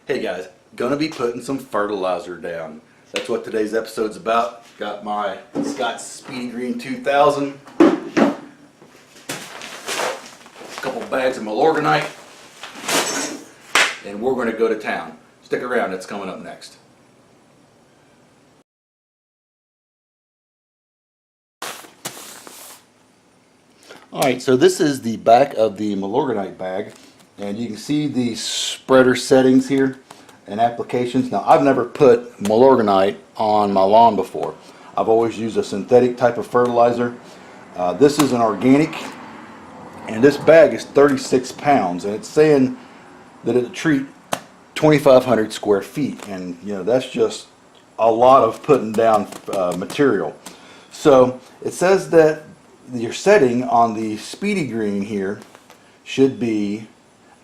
Hey guys, gonna be putting some fertilizer down. That's what today's episode's about. Got my Scott's Speedy Green 2000, a couple bags of Milorginate, and we're gonna go to town. Stick around, it's coming up next. Alright, so this is the back of the Milorginate bag, and you can see the spreader settings here and applications. Now, I've never put Milorginate on my lawn before. I've always used a synthetic type of fertilizer. This is an organic, and this bag is 36 pounds, and it's saying that it'll treat 2,500 square feet, and you know, that's just a lot of putting down material. So it says that your setting on the Speedy Green here should be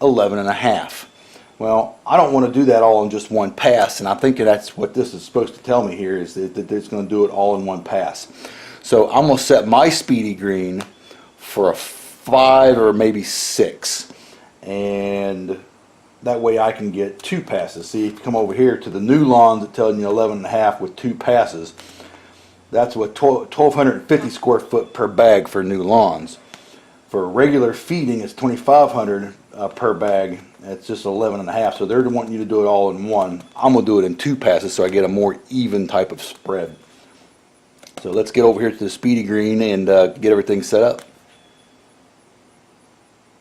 11.5. Well, I don't want to do that all in just one pass, and I think that's what this is supposed to tell me here, is that it's going to do it all in one pass. So I'm going to set my Speedy Green for a 5 or maybe 6, and that way I can get 2 passes. See, if you come over here to the new lawns, it's telling you 11.5 with 2 passes. That's what 1,250 square foot per bag for new lawns. For regular feeding, it's 2,500 per bag. It's just 11.5. So they're wanting you to do it all in one. I'm gonna do it in 2 passes so I get a more even type of spread. So let's get over here to the Speedy Green and get everything set up.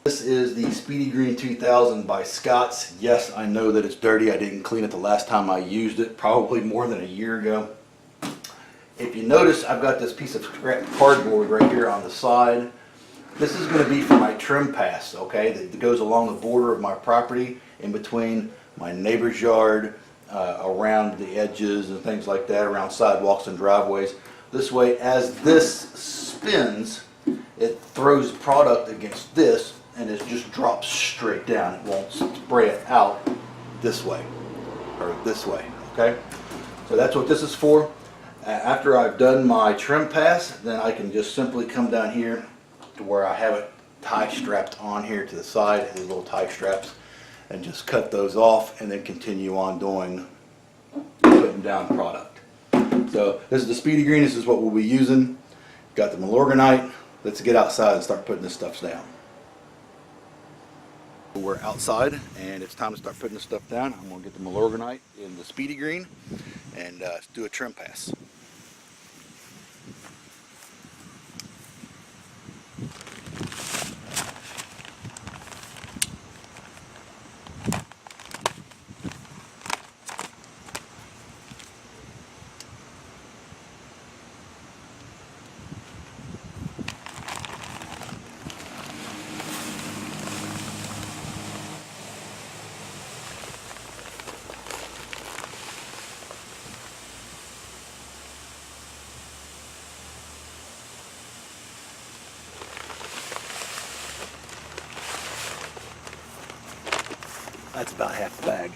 This is the Speedy Green 2000 by Scott's. Yes, I know that it's dirty. I didn't clean it the last time I used it, probably more than a year ago. If you notice, I've got this piece of scrap cardboard right here on the side. This is going to be for my trim pass, okay, that goes along the border of my property, in between my neighbor's yard, around the edges and things like that, around sidewalks and driveways. This way, as this spins, it throws product against this, and it just drops straight down. It won't spray it out this way, or this way, okay? So that's what this is for. After I've done my trim pass, then I can just simply come down here to where I have it tie strapped on here to the side, these little tie straps, and just cut those off and then continue on putting down product. So this is the Speedy Green. This is what we'll be using. Got the Milorginate. Let's get outside and start putting this stuff down. We're outside and it's time to start putting this stuff down. I'm going to get the Milorginate in the Speedy Green and do a trim pass. That's about half the bag.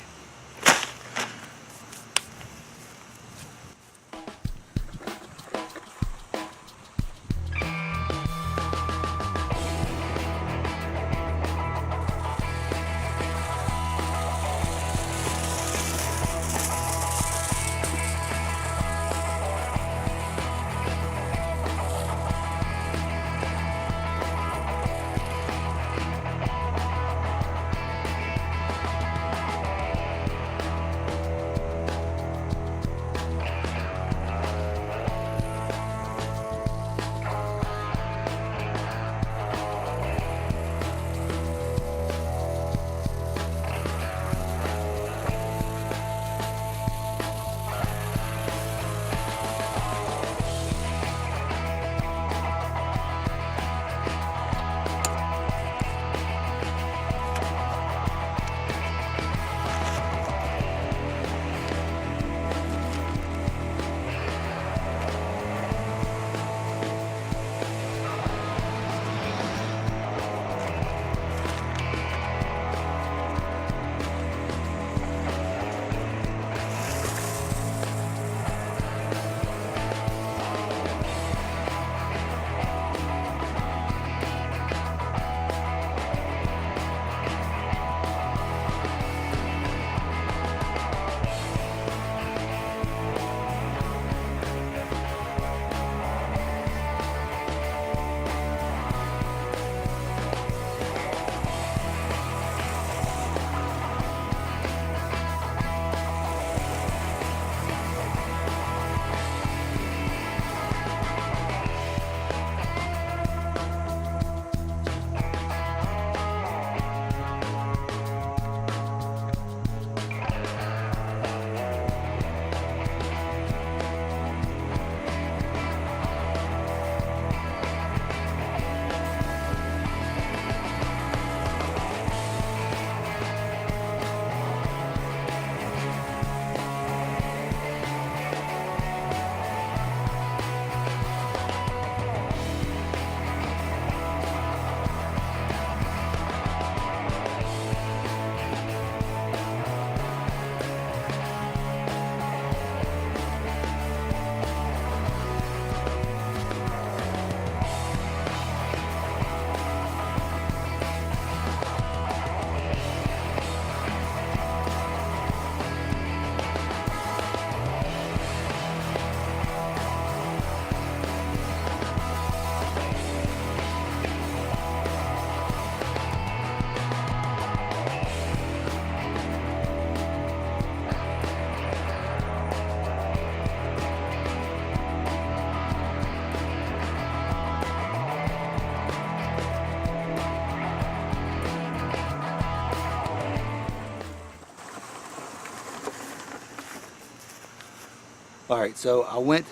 Alright, so I went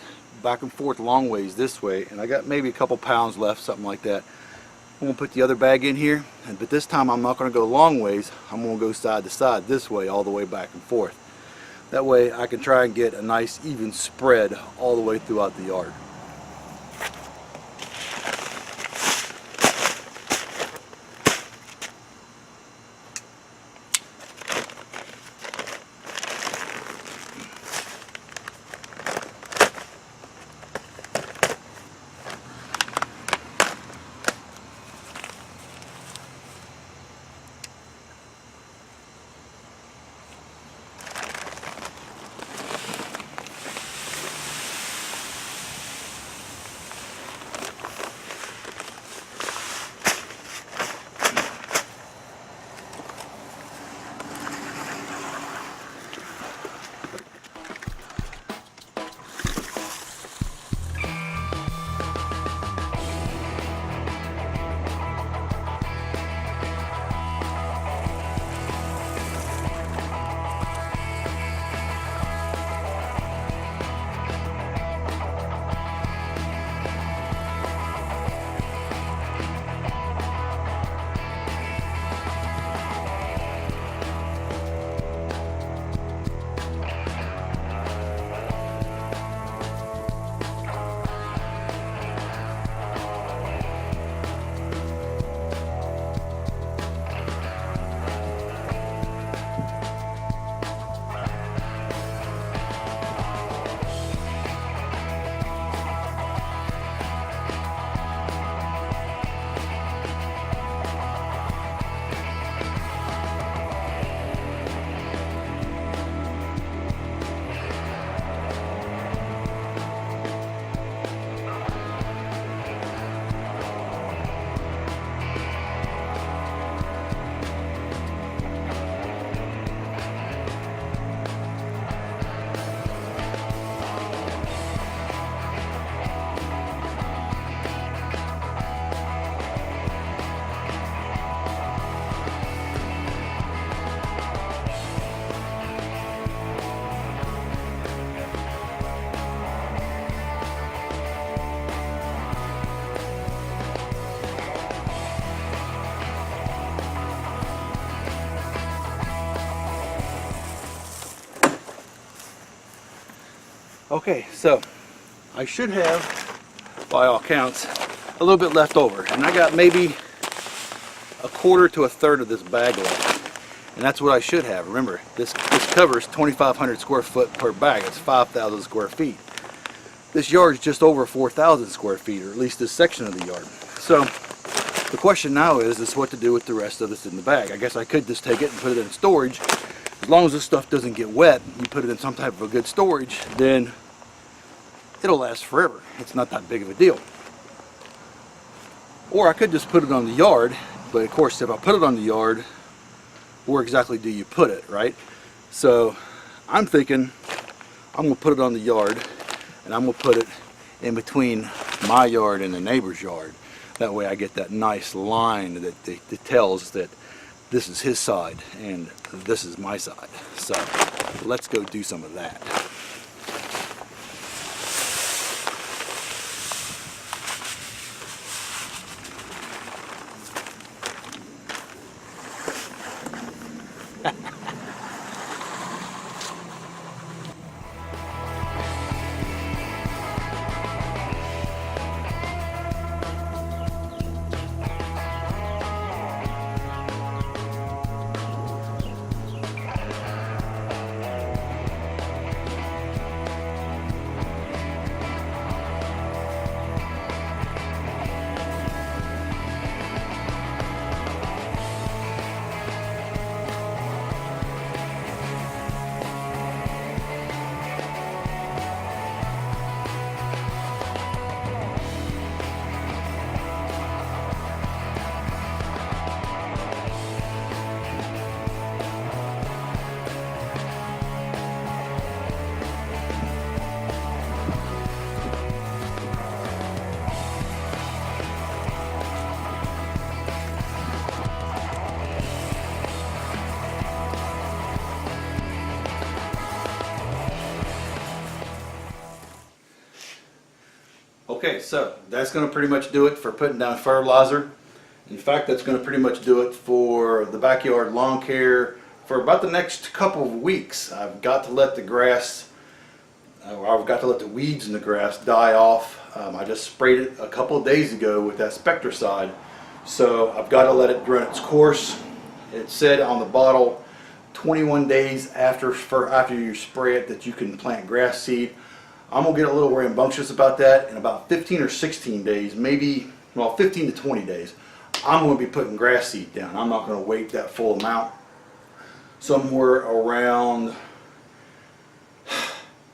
back and forth a long ways this way, and I got maybe a couple pounds left, something like that. I'm going to put the other bag in here, but this time I'm not going to go long ways. I'm going to go side to side this way, all the way back and forth. That way I can try and get a nice even spread all the way throughout the yard. Okay, so I should have, by all counts, a little bit left over, and I got maybe a quarter to a third of this bag left, and that's what I should have. Remember, this covers 2,500 square foot per bag. It's 5,000 square feet. This yard is just over 4,000 square feet, or at least this section of the yard. So the question now is what to do with the rest of this in the bag. I guess I could just take it and put it in storage. As long as this stuff doesn't get wet, you put it in some type of a good storage, then it'll last forever. It's not that big of a deal. Or I could just put it on the yard, but of course if I put it on the yard, where exactly do you put it, right? So I'm thinking I'm going to put it on the yard, and I'm going to put it in between my yard and the neighbor's yard. That way I get that nice line that tells that this is his side and this is my side. So let's go do some of that. Okay, so that's going to pretty much do it for putting down fertilizer. In fact, that's going to pretty much do it for the backyard lawn care for about the next couple of weeks. I've got to let the grass, I've got to let the weeds in the grass die off. I just sprayed it a couple of days ago with that spectricide, so I've got to let it run its course. It said on the bottle 21 days after you spray it that you can plant grass seed. I'm going to get a little rambunctious about that. In about 15 or 16 days, maybe, well, 15 to 20 days, I'm going to be putting grass seed down. I'm not going to wait that full amount. Somewhere around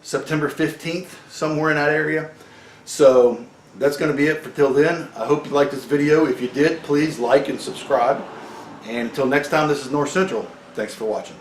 September 15th, somewhere in that area. So that's going to be it for till then. I hope you liked this video. If you did, please like and subscribe. And until next time, this is North Central. Thanks for watching.